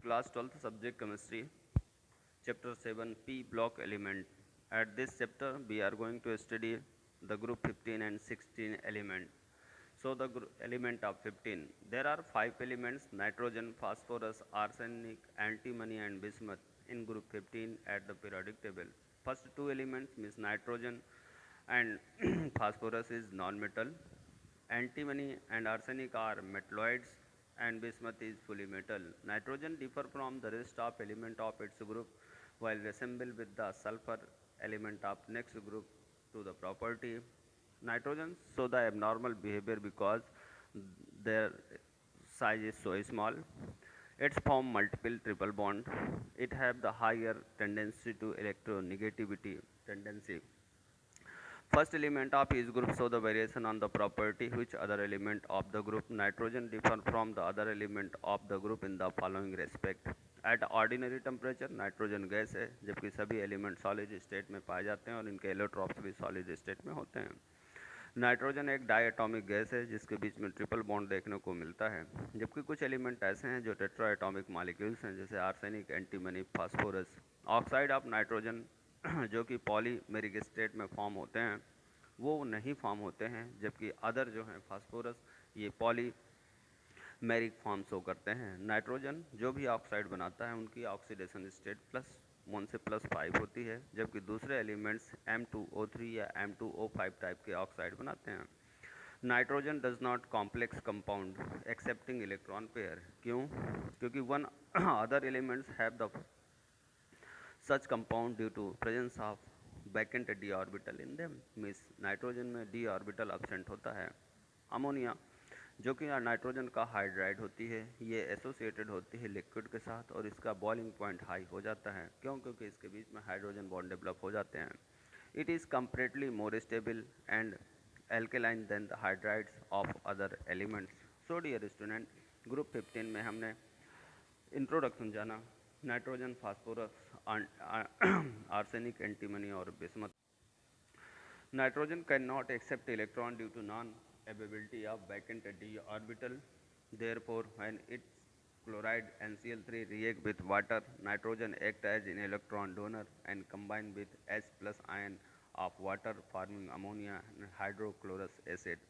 class 12th subject chemistry, chapter 7 P block element. At this chapter we are going to study the group 15 and 16 element. So the element of 15, there are 5 elements: nitrogen, phosphorus, arsenic, antimony and bismuth in group 15 at the periodic table. First two elements means nitrogen and phosphorus is non-metal. Antimony and arsenic are metalloids and bismuth is fully metal. Nitrogen differ from the rest of element of its group while resemble with the sulfur element of next group to the property. Nitrogen show the abnormal behavior because their size is so small. It form multiple triple bond. It have the higher tendency to electronegativity tendency. First element of each group show the variation on the property which other element of the group. Nitrogen differ from the other element of the group in the following respect. At ordinary temperature nitrogen gas है जबकि सभी element solid state में पाए जाते हैं और इनके allotropes भी सॉलिड स्टेट में होते हैं. नाइट्रोजन एक डायटोमिक गैस है जिसके बीच में ट्रिपल बॉन्ड देखने को मिलता है, जबकि कुछ एलिमेंट ऐसे हैं जो टेट्राएटॉमिक मॉलिक्यूल्स हैं जैसे arsenic, antimony, phosphorus. Oxide of nitrogen जो कि पॉलीमेरिक स्टेट में फॉर्म होते हैं वो नहीं फॉर्म होते हैं, जबकि अदर जो हैं फास्फोरस ये पॉलीमेरिक फॉर्म शो करते हैं. नाइट्रोजन जो भी ऑक्साइड बनाता है उनकी ऑक्सीडेशन स्टेट +1 से +5 होती है, जबकि दूसरे एलिमेंट्स M2O3 या M2O5 टाइप के ऑक्साइड बनाते हैं. Nitrogen does not complex compound accepting electron pair. क्यों? क्योंकि one other elements have the such compound due to presence of vacant d orbital in them. Means nitrogen में d orbital absent होता है. Ammonia जो कि nitrogen का hydride होती है ये एसोसिएटेड होती है लिक्विड के साथ और इसका बॉइलिंग पॉइंट हाई हो जाता है. क्यों? क्योंकि इसके बीच में हाइड्रोजन बॉन्ड डेवलप हो जाते हैं. It is comparatively more stable and alkaline than the hydrides of other elements. So dear student, group 15 में हमने इंट्रोडक्शन जाना नाइट्रोजन, फास्फोरस, आर्सेनिक, एंटीमनी और bismuth. Nitrogen can not accept electron due to non availability of vacant d orbital. Therefore, when its chloride NCl3 react with water, nitrogen act as an electron donor and combine with H plus ion of water forming ammonia and hydrochlorous acid.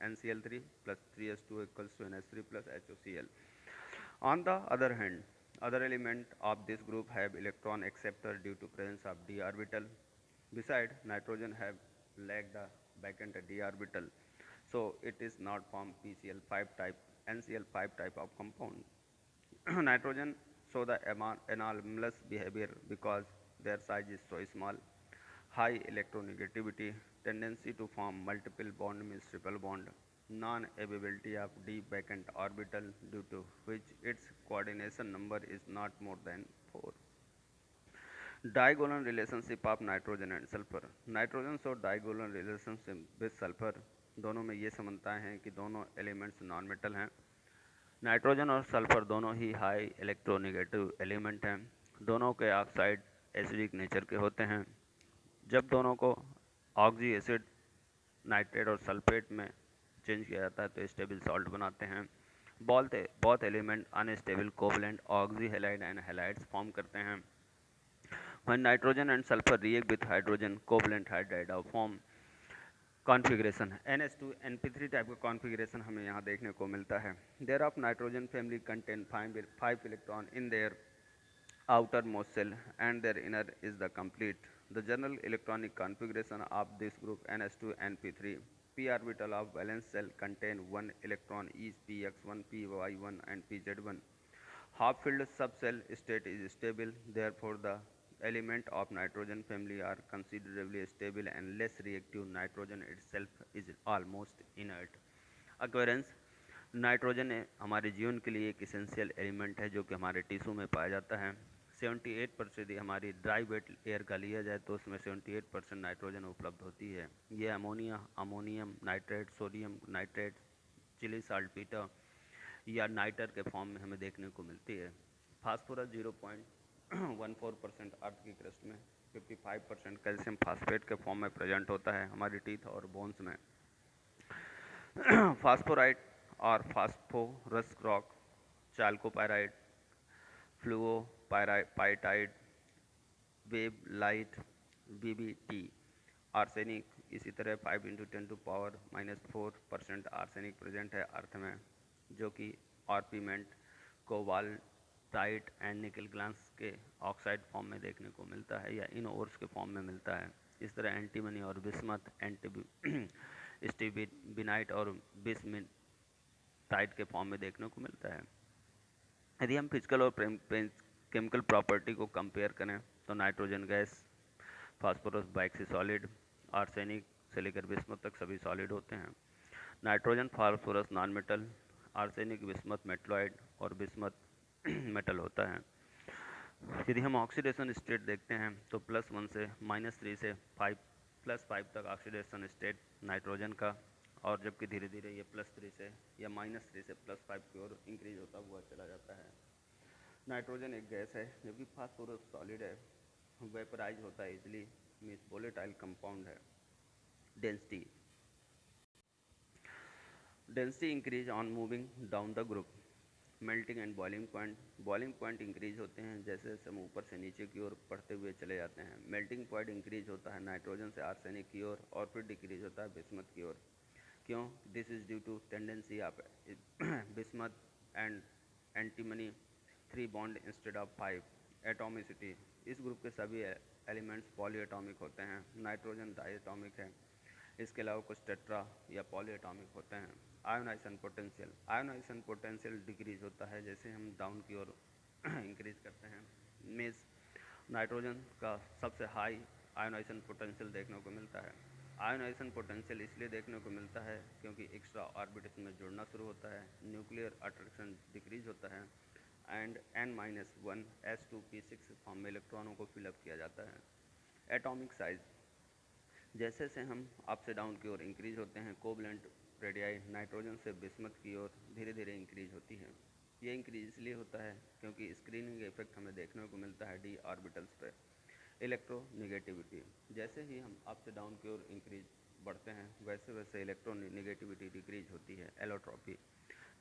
NCl3 plus 3H2 equals to NH3 plus HOCl. On the other hand, other element of this group have electron acceptor due to presence of d orbital. Beside, nitrogen have lack the vacant d orbital, so it is not form PCl5 type, NCl5 type of compound. Nitrogen show the anomalous behavior because their size is so small. High electronegativity, tendency to form multiple bond means triple bond, non-availability of d vacant orbital due to which its coordination number is not more than 4. Diagonal relationship of nitrogen and sulfur. Nitrogen और diagonal relationship with sulphur दोनों में ये समानताएं हैं कि दोनों elements non metal हैं. Nitrogen और सल्फर दोनों ही हाई इलेक्ट्रोनेगेटिव एलिमेंट हैं. दोनों के ऑक्साइड एसिडिक नेचर के होते हैं. जब दोनों को ऑक्सी एसिड, नाइट्रेट और सल्फेट में चेंज किया जाता है तो स्टेबल सॉल्ट बनाते हैं. बहुत element unstable covalent oxy halide and halides form करते हैं. When nitrogen and sulfur react with hydrogen, covalent hydride of form configuration NH2 NP3 type का कॉन्फ़िगरेशन हमें यहाँ देखने को मिलता है. There of nitrogen family contain 5 electron in their outermost shell and their inner is the complete. The general electronic configuration of this group NH2 NP3 p orbital of valence shell contain 1 electron each, px1, py1 and pz1. Half-filled subshell state is stable, therefore the element of nitrogen family are considerably stable and less reactive. Nitrogen itself is almost inert. Occurrence. Nitrogen हमारे जीवन के लिए एक essential element है जो कि हमारे tissue में पाया जाता है. 78% हमारी ड्राई वेट एयर का लिया जाए तो उसमें 78% नाइट्रोजन उपलब्ध होती है. ये ammonia, ammonium nitrate, sodium nitrate, Chile saltpetre या नाइटर के फॉर्म में हमें देखने को मिलती है. फास्फोरस 0.14% अर्थ की क्रस्ट में, 55% कैल्शियम फास्फेट के फॉर्म में प्रेजेंट होता है हमारी टीथ और बोन्स में. फास्फोराइट और phosphorus rock, chalcopyrite, fluorapatite, wavellite, BBT, arsenic. इसी तरह 5 × 10⁻⁻⁴% आर्सेनिक प्रेजेंट है अर्थ में, जो कि ऑर्पीमेंट, कोबाल्टाइट एंड निकल ग्लास के ऑक्साइड फॉर्म में देखने को मिलता है या इन ओर्स के फॉर्म में मिलता है। इस तरह एंटीमनी और बिस्मथ स्टीबिनाइट और बिस्मिथाइट के फॉर्म में देखने को मिलता है। यदि हम फिजिकल और केमिकल प्रॉपर्टी को कंपेयर करें तो नाइट्रोजन गैस, फास्फोरस बाइक्सी सॉलिड, आर्सेनिक से लेकर बिस्मथ तक सभी सॉलिड होते हैं। Nitrogen phosphorus non metal, arsenic bismuth metalloid और बिस्मथ मेटल होता है। यदि हम ऑक्सीडेशन स्टेट देखते हैं तो +1 से -3 से +5 तक ऑक्सीडेशन स्टेट नाइट्रोजन का, और जबकि धीरे धीरे ये +3 से या -3 से +5 की ओर इंक्रीज होता हुआ चला जाता है। नाइट्रोजन एक गैस है, जबकि फास्फोरस सॉलिड है, वेपराइज होता है इजिली, मीन्स वोलेटाइल कंपाउंड है। Density increase on moving down the group. Melting and boiling point increase होते हैं जैसे जैसे हम ऊपर से नीचे की ओर बढ़ते हुए चले जाते हैं। मेल्टिंग पॉइंट इंक्रीज होता है नाइट्रोजन से आर्सेनिक की ओर और फिर डिक्रीज होता है बिस्मथ की ओर। क्यों? This is due to tendency of bismuth and antimony 3 bond instead of 5। Atomicity, इस ग्रुप के सभी एलिमेंट्स पॉलीएटॉमिक होते हैं। नाइट्रोजन डायटॉमिक है। इसके अलावा कुछ टेट्रा या पॉलीएटॉमिक होते हैं। आयोनाइजेशन पोटेंशियल डिक्रीज होता है जैसे हम डाउन की ओर इंक्रीज करते हैं। मीन्स नाइट्रोजन का सबसे हाई आयोनाइजेशन पोटेंशियल देखने को मिलता है। आयोनाइजेशन पोटेंशियल इसलिए देखने को मिलता है क्योंकि एक्स्ट्रा ऑर्बिटल्स में जुड़ना शुरू होता है, न्यूक्लियर अट्रैक्शन डिक्रीज होता है एंड N-1 S2p6 फॉर्म में इलेक्ट्रॉनों को फिलअप किया जाता है। एटॉमिक साइज, जैसे जैसे हम अप से डाउन की ओर इंक्रीज होते हैं, कोवलेंट रेडियाई नाइट्रोजन से बिस्मथ की ओर धीरे धीरे इंक्रीज होती है। ये इंक्रीज इसलिए होता है क्योंकि स्क्रीनिंग इफेक्ट हमें देखने को मिलता है d ऑर्बिटल्स पे। इलेक्ट्रोनिगेटिविटी, जैसे ही हम अप से डाउन की ओर इंक्रीज बढ़ते हैं वैसे वैसे इलेक्ट्रोनिगेटिविटी डिक्रीज होती है। एलोट्रॉपी,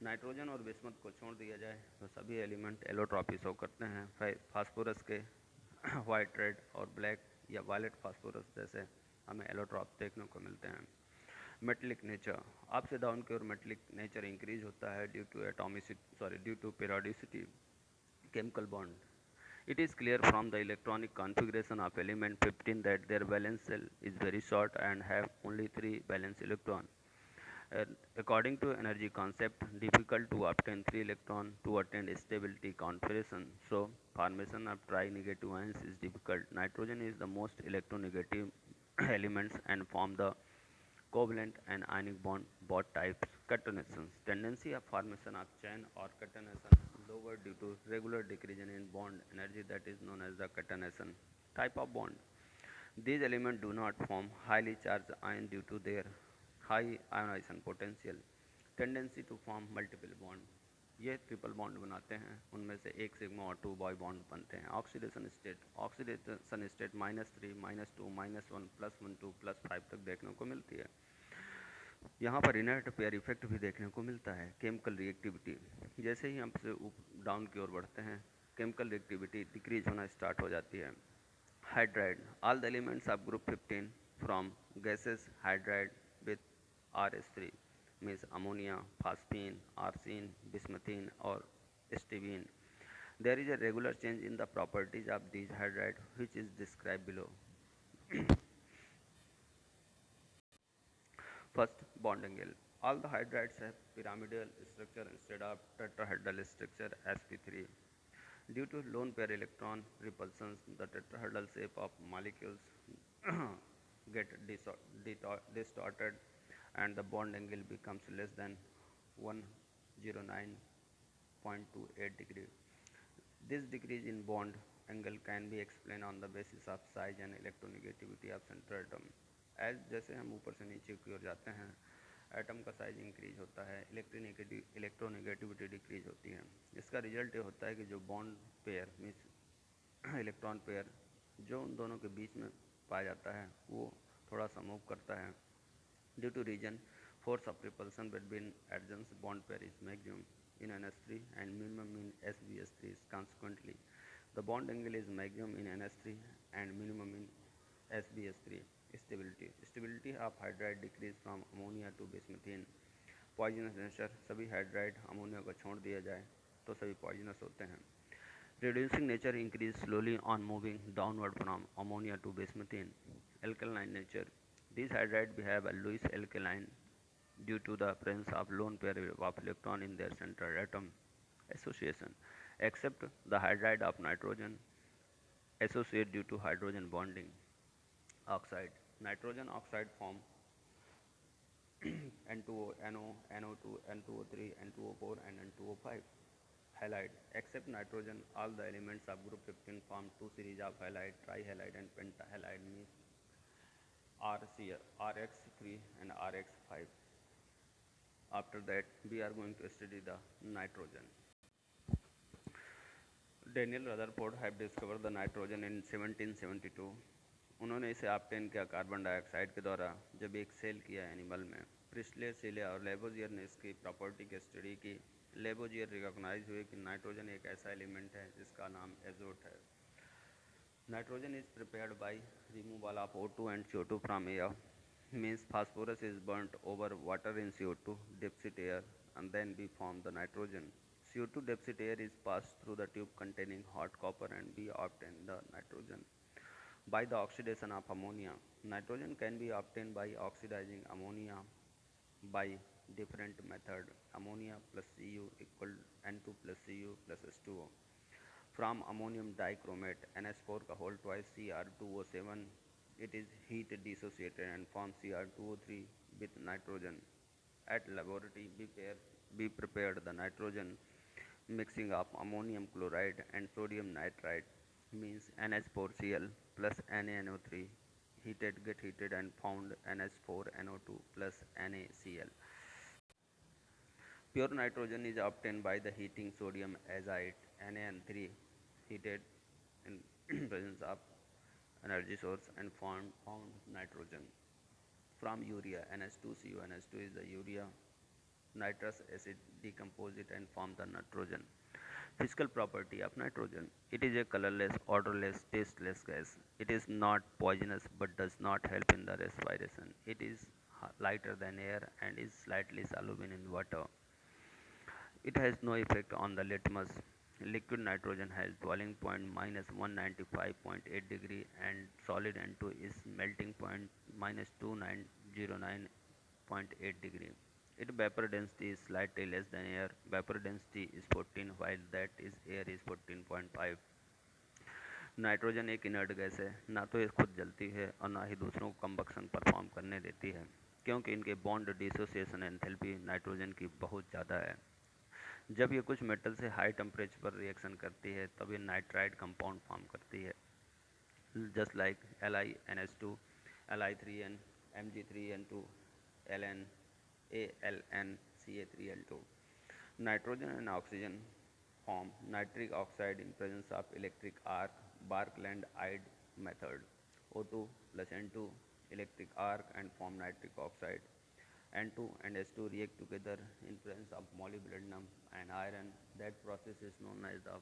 नाइट्रोजन और बिस्मथ को छोड़ दिया जाए तो सभी एलिमेंट एलोट्रॉपी शो करते हैं। फास्फोरस के वाइट, रेड और ब्लैक या वायलेट फास्फोरस जैसे हमें एलोट्रॉप देखने को मिलते हैं। मेटलिक नेचर, अप से डाउन की ओर मेटलिक नेचर इंक्रीज होता है due to periodicity, chemical bond. It is clear from the electronic configuration of element 15 that their valence shell is very short and have only 3 valence electron. According to energy concept, difficult to obtain 3 electron to attain stability configuration. So, formation of tri-negative ions is difficult. Nitrogen is the most electronegative elements and form the covalent and ionic bond both types. Catenations, tendency of formation of chain or catenation lower due to regular decrease in bond energy, that is known as the catenation. Type of bond, these elements do not form highly charged ion due to their high ionization potential. Tendency to form multiple bond, ये triple bond बनाते हैं, उनमें से एक sigma और 2 boy bond बनते हैं। Oxidation state, -3, -2, -1, +1, 2, +5 तक देखने को मिलती है। यहाँ पर इनर्ट पेयर इफेक्ट भी देखने को मिलता है। केमिकल रिएक्टिविटी, जैसे ही हम से डाउन की ओर बढ़ते हैं केमिकल रिएक्टिविटी डिक्रीज होना स्टार्ट हो जाती है। Hydride, all the elements of group 15 from gases hydride with RH3 means ammonia, phosphine, arsine, bismuthine और stibine. There is a regular change in the properties of these hydride which is described below. First, bond angle. All the hydrides have pyramidal structure instead of tetrahedral structure sp3. Due to lone pair electron repulsions, the tetrahedral shape of molecules get distorted and the bond angle becomes less than 109.28 degree. This decrease in bond angle can be explained on the basis of size and electronegativity of central atom. As जैसे हम ऊपर से नीचे की ओर जाते हैं atom का size increase होता है, इलेक्ट्रोनेगेटिविटी डिक्रीज होती है। इसका रिजल्ट ये होता है कि जो bond pair means electron pair जो उन दोनों के बीच में पाया जाता है वो थोड़ा सा मूव करता है। Due to region force of repulsion between adjacent bond pair is maximum. in NH3 and minimum in SbS3. Consequently, the bond angle is maximum in NH3 and minimum in SbS3. Stability. Stability of hydride decrease from ammonia to bismuthine. Poisonous nature, सभी hydride ammonia को छोड़ दिया जाए तो सभी poisonous होते हैं. Reducing nature increase slowly on moving downward from ammonia to bismuthine. Alkaline nature. These hydrides behave as Lewis alkaline due to the presence of lone pair of electron in their central atom association, except the hydride of nitrogen associate due to hydrogen bonding. Oxide. Nitrogen oxide form N2O, NO, NO2, N2O3, N2O4 and N2O5. Halide. Except nitrogen, all the elements of group 15 form two series of halide, trihalide and pentahalide, means RX3 and RX5. After that, we are going to study the nitrogen. Daniel Rutherford have discovered the nitrogen in 1772. उन्होंने इसे obtain किया carbon dioxide के द्वारा जब एक cell किया animal में. Presley, सीले और लेबोजियर ने इसकी प्रॉपर्टी की स्टडी की. लेबोजियर रिकॉग्नाइज हुए कि नाइट्रोजन एक ऐसा एलिमेंट है जिसका नाम एजोट है. Nitrogen is prepared by removal of O2 and CO2 from air. Means phosphorus is burnt over water in CO2 deficit air and then we form the nitrogen. CO2 deficit air is passed through the tube containing hot copper and we obtain the nitrogen. By the oxidation of ammonia, nitrogen can be obtained by oxidizing ammonia by different method. Ammonia plus Cu equal N2 plus Cu plus H2O. From ammonium dichromate NH4 का whole twice Cr2O7, it is heat dissociated and forms Cr2O3 with nitrogen. At laboratory, we prepared the nitrogen mixing of ammonium chloride and sodium nitrite, means NH4Cl plus NaNO3, get heated and found NH4NO2 plus NaCl. Pure nitrogen is obtained by the heating sodium azide NaN3 heated in presence of energy source and found nitrogen. From urea, NH2CO, NH2 is the urea, nitrous acid decompose it and form the nitrogen. Physical property of nitrogen. It is a colorless, odorless, tasteless gas. It is not poisonous but does not help in the respiration. It is lighter than air and is slightly soluble in water. It has no effect on the litmus. Liquid nitrogen has boiling point minus 195.8 degree and solid N2 is melting point minus 2909.8 degree. Its vapor density is slightly less than air. Vapor density is 14 while that is air is 14.5. Nitrogen एक inert gas है, ना तो ये खुद जलती है और ना ही दूसरों को कंबक्शन परफॉर्म करने देती है, क्योंकि इनके बॉन्ड डिसोसिएशन एंथैल्पी नाइट्रोजन की बहुत ज़्यादा है. जब ये कुछ मेटल से हाई टेम्परेचर पर रिएक्शन करती है तब ये नाइट्राइड कंपाउंड फॉर्म करती है, just like LiNH2, Li3n, Mg3n2, Ln, Aln, Ca3L2. Nitrogen and oxygen form nitric oxide in presence of electric arc, Barkland-Ide method. O2 plus N2 electric arc and form nitric oxide. N2 and H2 react together in presence of molybdenum and iron. That process is known as the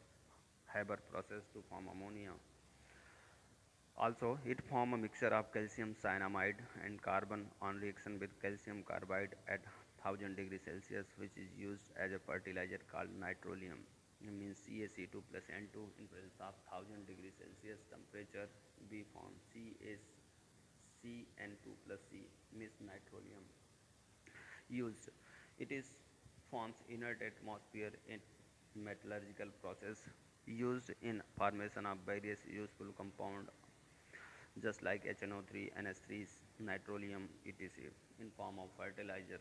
Haber process to form ammonia. Also, it forms a mixture of calcium cyanamide and carbon on reaction with calcium carbide at 1000 degrees Celsius, which is used as a fertilizer called nitrolium. It means CaC2 plus N2 in presence of 1000 degrees Celsius temperature, we form CaCN2 plus C, means nitrolium. Used. It is forms inert atmosphere in metallurgical process, used in formation of various useful compound just like HNO3, NH3, nitrolium, etc. in form of fertilizers.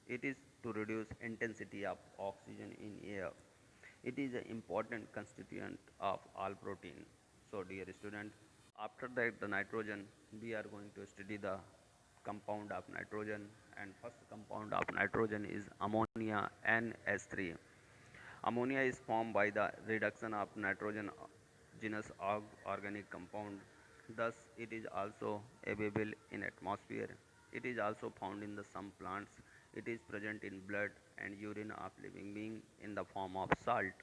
It is to reduce intensity of oxygen in air. It is an important constituent of all protein. So dear students, after that the nitrogen, we are going to study the compound of nitrogen, and first compound of nitrogen is ammonia NH3. Ammonia is formed by the reduction of nitrogen genus organic compound. Thus, it is also available in atmosphere. It is also found in the some plants It is present in blood and urine of living being in the form of salt.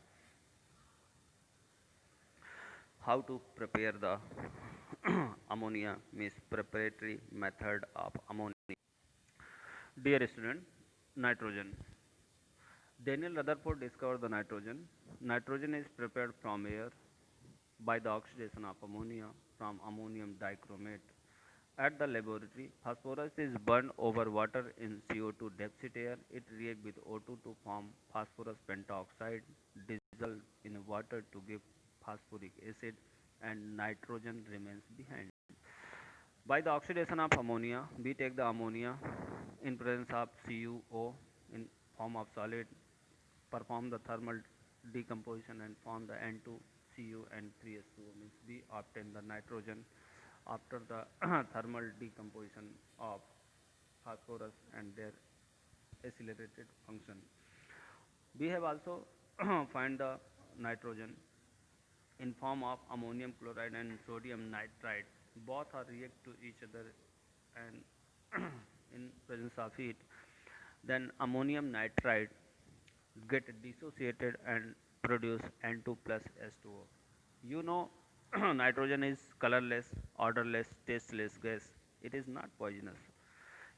How to prepare the ammonia means preparatory method of ammonia. Dear student, nitrogen. Daniel Rutherford discovered the nitrogen. Nitrogen is prepared from air by the oxidation of ammonia from ammonium dichromate. At the laboratory, phosphorus is burned over water in CO2 deficit air. It reacts with O2 to form phosphorus pentoxide, dissolved in water to give phosphoric acid, and nitrogen remains behind. By the oxidation of ammonia, we take the ammonia in presence of CuO in form of solid, perform the thermal decomposition and form the N2Cu and 3H2O, means we obtain the nitrogen after the thermal decomposition of phosphorus and their accelerated function. We have also find the nitrogen in form of ammonium chloride and sodium nitrite. Both are react to each other and in presence of heat. Then ammonium nitrite get dissociated and produce N2 plus H2O. You know, nitrogen is colorless, odorless, tasteless gas. It is not poisonous.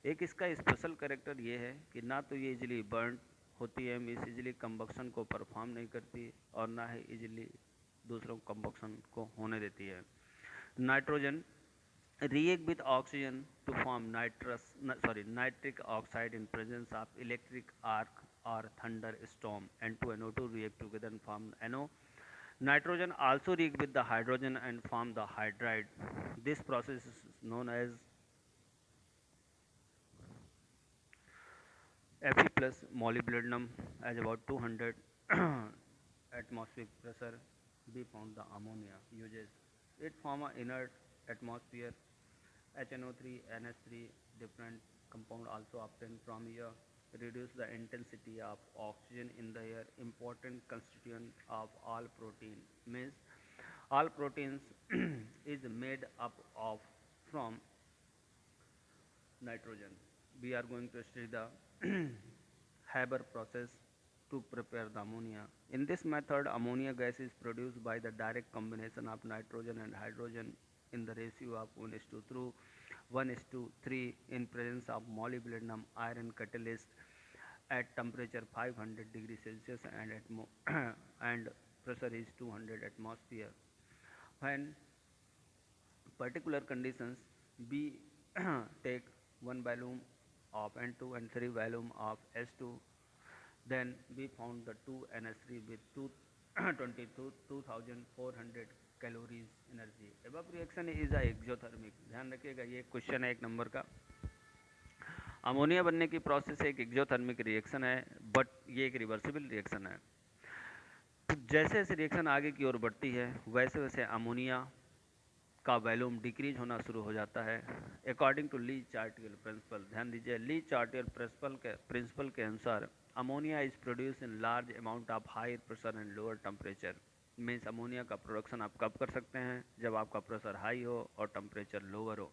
एक इसका special character ये है कि ना तो ये easily burn होती है, मीन्स इजीली कंबक्शन को परफॉर्म नहीं करती और ना ही इजीली दूसरों कंबक्शन को होने देती है. Nitrogen react with oxygen to form nitric oxide in presence of electric arc or thunderstorm. N2 and O2 react together and form NO. Nitrogen also react with the hydrogen and form the hydride. This process is known as Fe plus molybdenum as about 200 atmospheric pressure. We found the ammonia uses. It form an inert atmosphere. HNO3, NH3, different compound also obtained from here. Reduce the intensity of oxygen in the air. Important constituent of all protein, means all proteins is made up of from nitrogen. We are going to study the Haber process to prepare the ammonia. In this method, ammonia gas is produced by the direct combination of nitrogen and hydrogen in the ratio of 1:2 1:3 in presence of molybdenum iron catalyst at temperature 500 degrees Celsius and and pressure is 200 atmosphere. When particular conditions, we take one volume of N2 and 3 volume of S2. Then we found the 2 NH3 with 22,400 calories energy. Above reaction is a exothermic. ध्यान रखिएगा, ये question है 1 number का. Ammonia बनने की process एक exothermic reaction है, but ये एक रिवर्सिबल रिएक्शन है. तो जैसे जैसे रिएक्शन आगे की ओर बढ़ती है वैसे वैसे अमोनिया का वॉल्यूम डिक्रीज होना शुरू हो जाता है. अकॉर्डिंग टू ली चार्टियल प्रिंसिपल, ध्यान दीजिए, ली चार्टियल प्रिंसिपल के अनुसार ammonia is produce in large amount of high pressure and lower temperature. Means ammonia का प्रोडक्शन आप कब कर सकते हैं, जब आपका प्रेशर हाई हो और टेम्परेचर लोअर हो.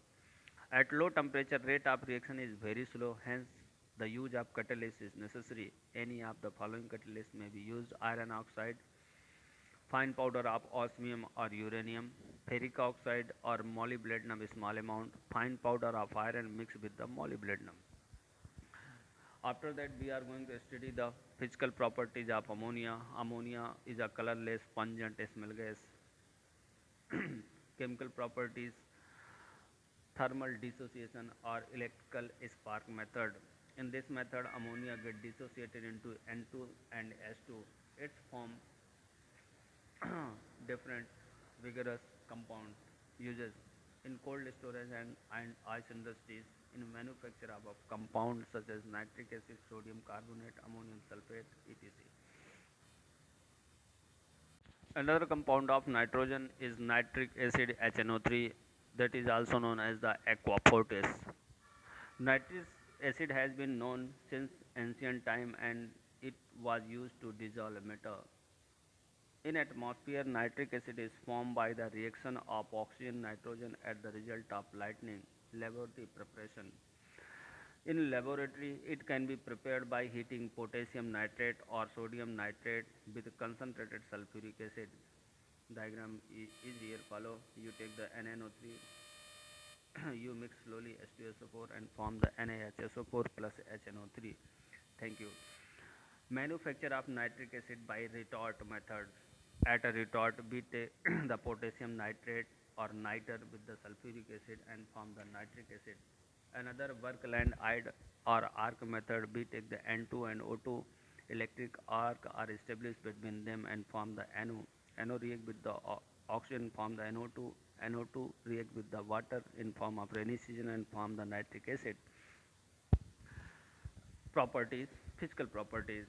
At low temperature rate of reaction is very slow, hence the use of catalyst is necessary. Any of the following catalyst may be used: iron oxide, fine powder of osmium or uranium, ferric oxide or molybdenum small amount, fine powder of iron mixed with the molybdenum. After that we are going to study the physical properties of ammonia. Ammonia is a colorless, pungent smell gas. Chemical properties: thermal dissociation or electrical spark method. In this method, ammonia get dissociated into N2 and H2. It form different vigorous compound uses in cold storage and ice industries, in manufacture of compounds such as nitric acid, sodium carbonate, ammonium sulfate, etc. Another compound of nitrogen is nitric acid HNO3, that is also known as the aqua fortis. Nitric acid has been known since ancient time and it was used to dissolve metal. In atmosphere, nitric acid is formed by the reaction of oxygen nitrogen at the result of lightning laboratory preparation. In laboratory, it can be prepared by heating potassium nitrate or sodium nitrate with concentrated sulfuric acid. Diagram is here follow. You take the NaNO3, you mix slowly H2SO4 and form the NaHSO4 plus HNO3. Thank you. Manufacture of nitric acid by retort method. At a retort, we take the potassium nitrate or niter with the sulfuric acid and form the nitric acid. Another Workland-Ide or arc method, we take the N2 and O2 electric arc are established between them and form the NO. NO react with the oxygen, form the NO2. NO2 react with the water in form of rainy season and form the nitric acid. Properties, physical properties.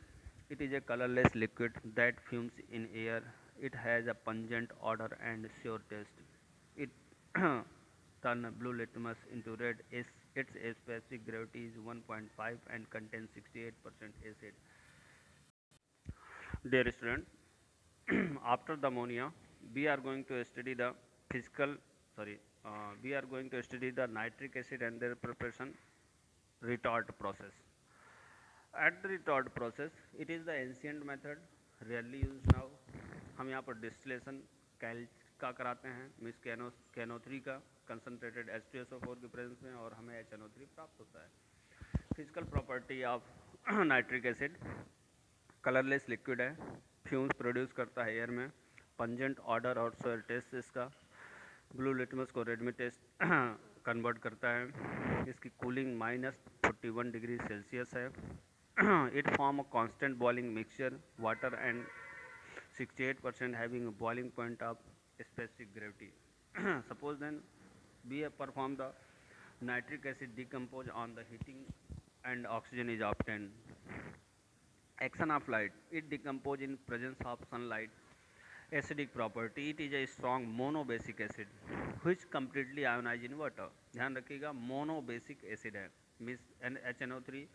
It is a colorless liquid that fumes in air. It has a pungent odor and sour taste. It turns blue litmus into red. Its specific gravity is 1.5 and contains 68% acid. Dear student, after the ammonia, we are going to study the physical, we are going to study the nitric acid and their preparation retort process. At the retort process, it is the ancient method, rarely used now. हम यहाँ पर distillation का कराते हैं, miss KNO3 का concentrated H2SO4 की presence में और हमें HNO3 प्राप्त होता है. Physical property of nitric acid, colorless liquid है, fumes produce करता है air में, pungent odor और sour taste इसका, blue litmus को red में taste कन्वर्ट करता है. इसकी कूलिंग -41 डिग्री सेल्सियस है. It form a constant boiling mixture, water and 68% having a boiling point of specific gravity. Suppose then we have performed the nitric acid decompose on the heating and oxygen is obtained. Action of light, it decompose in presence of sunlight. Acidic property, it is a strong monobasic acid which completely ionize in water. ध्यान रखिएगा monobasic acid है, means HNO3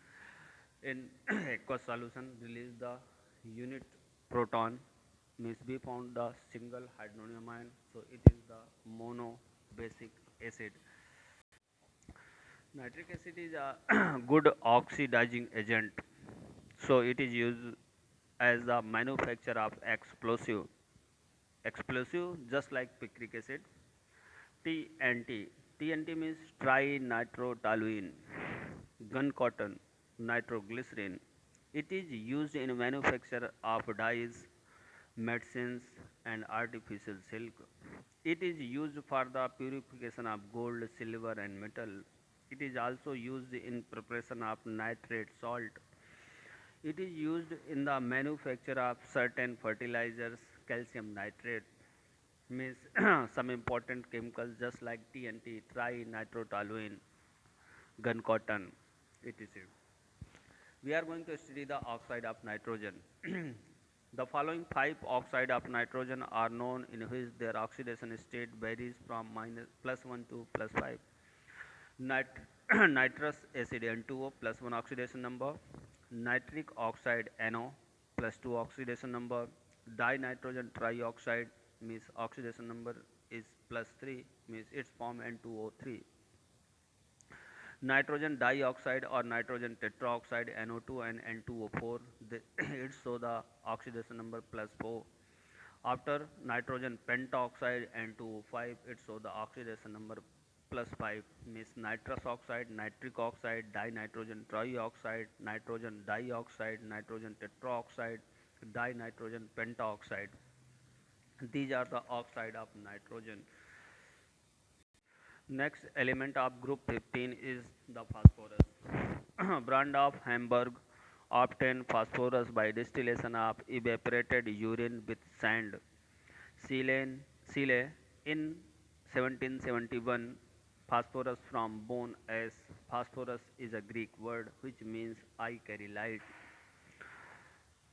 in aqueous solution release the unit proton, means we found the single hydronium ion, so it is the monobasic acid. Nitric acid is a good oxidizing agent, so it is used as the manufacture of explosive just like picric acid. TNT, TNT means trinitrotoluene. Gun cotton, nitroglycerin. It is used in manufacture of dyes, medicines and artificial silk. It is used for the purification of gold, silver and metal. It is also used in preparation of nitrate salt. It is used in the manufacture of certain fertilizers, calcium nitrate, means some important chemicals just like TNT, trinitrotoluene, gun cotton, etc. We are going to study the oxide of nitrogen. The following 5 oxide of nitrogen are known in which their oxidation state varies from +1 to +5. Nitrous acid N2O +1 oxidation number, nitric oxide NO +2 oxidation number, dinitrogen trioxide means oxidation number is +3, means its form N2O3. Nitrogen dioxide or nitrogen tetroxide NO2 and N2O4, it show the oxidation number +4. After nitrogen pentoxide N2O5, it show the oxidation number +5, means nitrous oxide, nitric oxide, dinitrogen trioxide, nitrogen dioxide, nitrogen tetroxide, dinitrogen pentoxide. These are the oxide of nitrogen. Next element of group 15 is the phosphorus. Brand of Hamburg obtained phosphorus by distillation of evaporated urine with sand. Seele in 1771, phosphorus from bone ash. Phosphorus is a Greek word which means I carry light.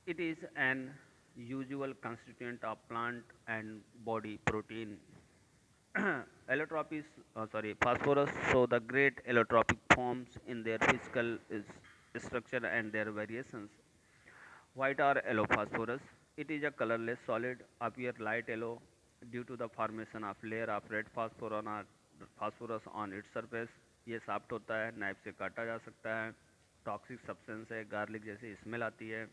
It is an usual constituent of plant and body protein. Phosphorus show the great allotropic forms in their physical structure and their variations. White or yellow phosphorus, it is a colorless solid, appear light yellow due to the formation of layer of red phosphorus on its surface. ये soft होता है, knife से काटा जा सकता है। Toxic substance है, garlic जैसी स्मेल आती है।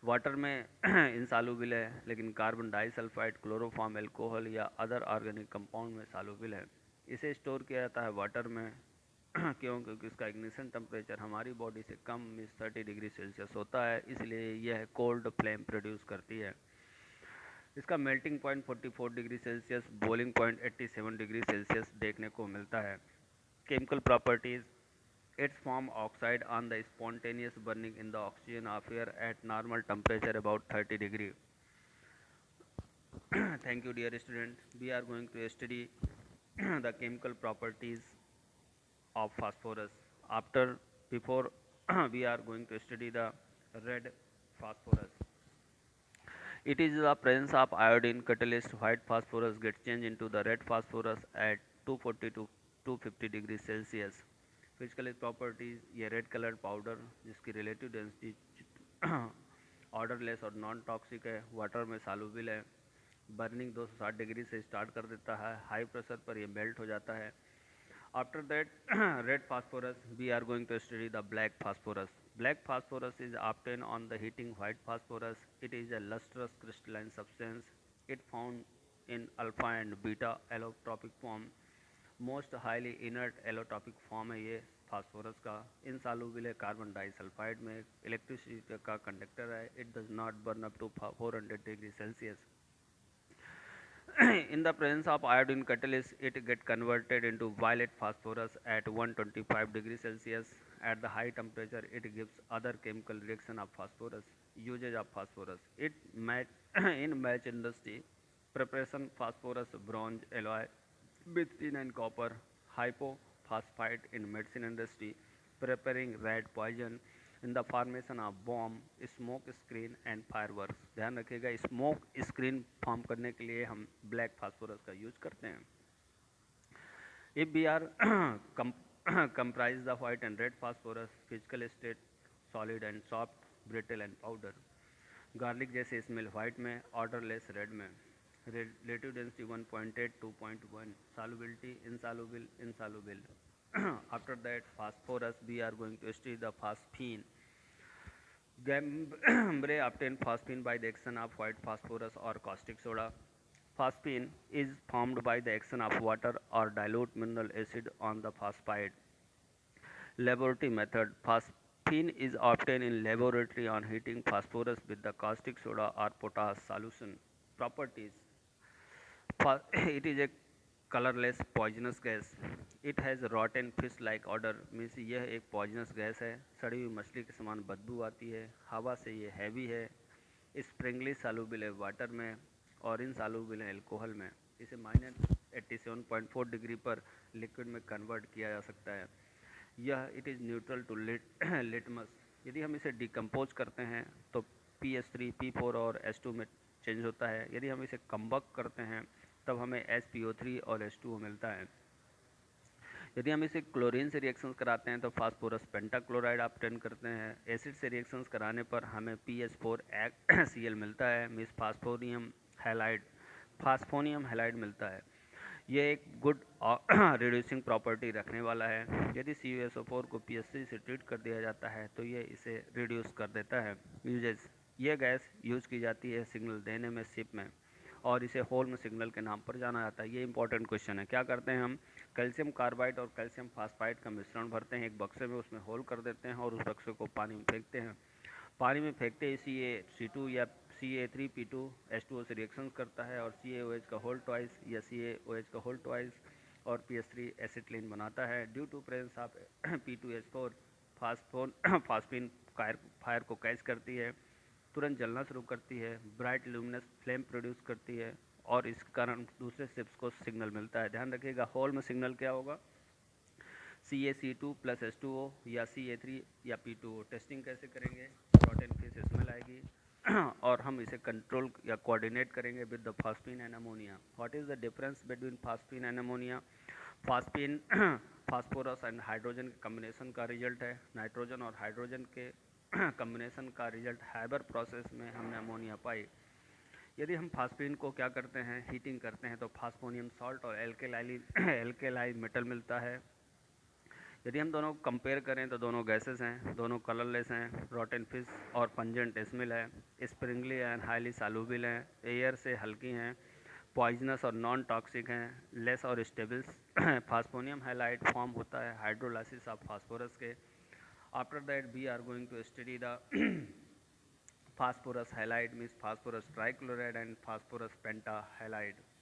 वाटर में इंसॉल्युबल है, लेकिन कार्बन डाइसल्फाइड, क्लोरोफॉर्म, एल्कोहल या अदर ऑर्गेनिक कंपाउंड में सॉल्युबल है। इसे स्टोर किया जाता है वाटर में क्यों? क्योंकि इसका इग्निशन टेम्परेचर हमारी बॉडी से कम मीन्स 30 डिग्री सेल्सियस होता है, इसलिए यह कोल्ड फ्लेम प्रोड्यूस करती है। इसका melting point 44 degree Celsius, boiling point 87 degree Celsius देखने को मिलता है। Chemical properties: it's form oxide on the spontaneous burning in the oxygen of air at normal temperature about 30 degree. Thank you, dear student. We are going to study the chemical properties of phosphorus. Before we are going to study the red phosphorus. It is the presence of iodine catalyst. White phosphorus gets changed into the red phosphorus at 240 to 250 degrees Celsius. Physical properties: ये red colour powder जिसकी relative density odourless और non toxic है, water में soluble है, burning 260 degree से start कर देता है, हाई प्रेशर पर ये मेल्ट हो जाता है। After that, red phosphorus, we are going to study the black phosphorus. Black phosphorus is obtained on the heating white phosphorus. It is a lustrous crystalline substance. It found in alpha and beta allotropic form. Most highly inert allotropic form है ये phosphorus का। Insoluble है carbon disulphide में, electricity का conductor है। It does not burn up to 400 degree Celsius. In the presence of iodine catalyst, it get converted into violet phosphorus at 125 degrees Celsius. At the high temperature, it gives other chemical reaction of phosphorus. Usage of phosphorus: in match industry, preparation phosphorus bronze alloy with tin and copper. Hypophosphite in medicine industry, preparing rat poison in the formation of bomb, smoke screen and fireworks. ध्यान रखिएगा, smoke screen form करने के लिए हम black phosphorus का use करते हैं। If we are comprise the white and red phosphorus, physical state solid and soft, brittle and powder. Garlic जैसे स्मेल वाइट में, ऑर्डरलेस रेड में। Relative density 1.8 2.1, solubility insoluble insoluble. After that, phosphorus, we are going to study the phosphine. Gambre obtained phosphine by the action of white phosphorus or caustic soda. Phosphine is formed by the action of water or dilute mineral acid on the phosphide. Laboratory method: phosphine is obtained in laboratory on heating phosphorus with the caustic soda or potash solution. Properties: it is a colourless poisonous gas. It has रॉटन fish like order, means यह एक poisonous gas है, सड़ी हुई मछली के समान बदबू आती है। हवा से ये हैवी है। स्प्रिंगली सॉल्युबल है वाटर में और इनसॉल्युबल है एल्कोहल में। इसे -87.4 डिग्री पर लिक्विड में कन्वर्ट किया जा सकता है। यह it is neutral to litmus. यदि हम इसे डिकम्पोज करते हैं तो PH3 P4 और H2 में चेंज होता है। यदि हम इसे कम्बक करते हैं तब हमें SPO3 और H2O मिलता है। यदि हम इसे क्लोरीन से रिएक्शंस कराते हैं तो फास्फोरस पेंटाक्लोराइड ऑब्टेन करते हैं। एसिड से रिएक्शंस कराने पर हमें PH4Cl मिलता है, मीन्स फास्फोनियम हैलाइड मिलता है। ये एक गुड रिड्यूसिंग प्रॉपर्टी रखने वाला है। यदि CuSO4 को PH3 से ट्रीट कर दिया जाता है तो ये इसे रिड्यूस कर देता है। यूजेस: ये गैस यूज़ की जाती है सिग्नल देने में शिप में, और इसे होल्म सिग्नल के नाम पर जाना जाता है। ये इंपॉर्टेंट क्वेश्चन है। क्या करते हैं हम? कैल्शियम कार्बाइड और कैल्शियम फास्फाइड का मिश्रण भरते हैं एक बक्से में, उसमें होल कर देते हैं और उस बक्से को पानी में फेंकते हैं। पानी में फेंकते ही CaC2 या Ca3P2 H2O से रिएक्शन करता है और CaOH का होल ट्वाइस या CaOH का होल ट्वाइस और PH3 एसिटिलीन बनाता है। Due to presence of P2H4, phosphine fire को कैच करती है, तुरंत जलना शुरू करती है, ब्राइट ल्यूमिनस फ्लेम प्रोड्यूस करती है और इस कारण दूसरे शिप्स को सिग्नल मिलता है। ध्यान रखिएगा, होल में सिग्नल क्या होगा? CaC2 + H2O या Ca3 या P2O। टेस्टिंग कैसे करेंगे? रॉटन फिश स्मेल आएगी और हम इसे कंट्रोल या कोऑर्डिनेट करेंगे with the phosphine and ammonia. What is the difference between phosphine and ammonia? Phosphine phosphorus and hydrogen के कम्बिनेशन का रिजल्ट है। नाइट्रोजन और हाइड्रोजन के कम्बिनेशन का रिजल्ट हाइबर प्रोसेस में हमने अमोनिया पाई। यदि हम फास्फीन को क्या करते हैं, हीटिंग करते हैं, तो फास्फोनियम सॉल्ट और एल्केलाई मेटल मिलता है। यदि हम दोनों कंपेयर करें तो दोनों गैसेस हैं, दोनों कलरलेस हैं, रॉटन फिश और पंजेंट स्मेल है, स्प्रिंगली एंड हाईली सॉल्युबल हैं, एयर से हल्की हैं, पॉइजनस और नॉन टॉक्सिक हैं, लेस और स्टेबल्स। फास्फोनियम हैलाइड फॉर्म होता है हाइड्रोलाइसिस ऑफ फास्फोरस के। After that we are going to study the phosphorus halide, means phosphorus trichloride and phosphorus pentahalide.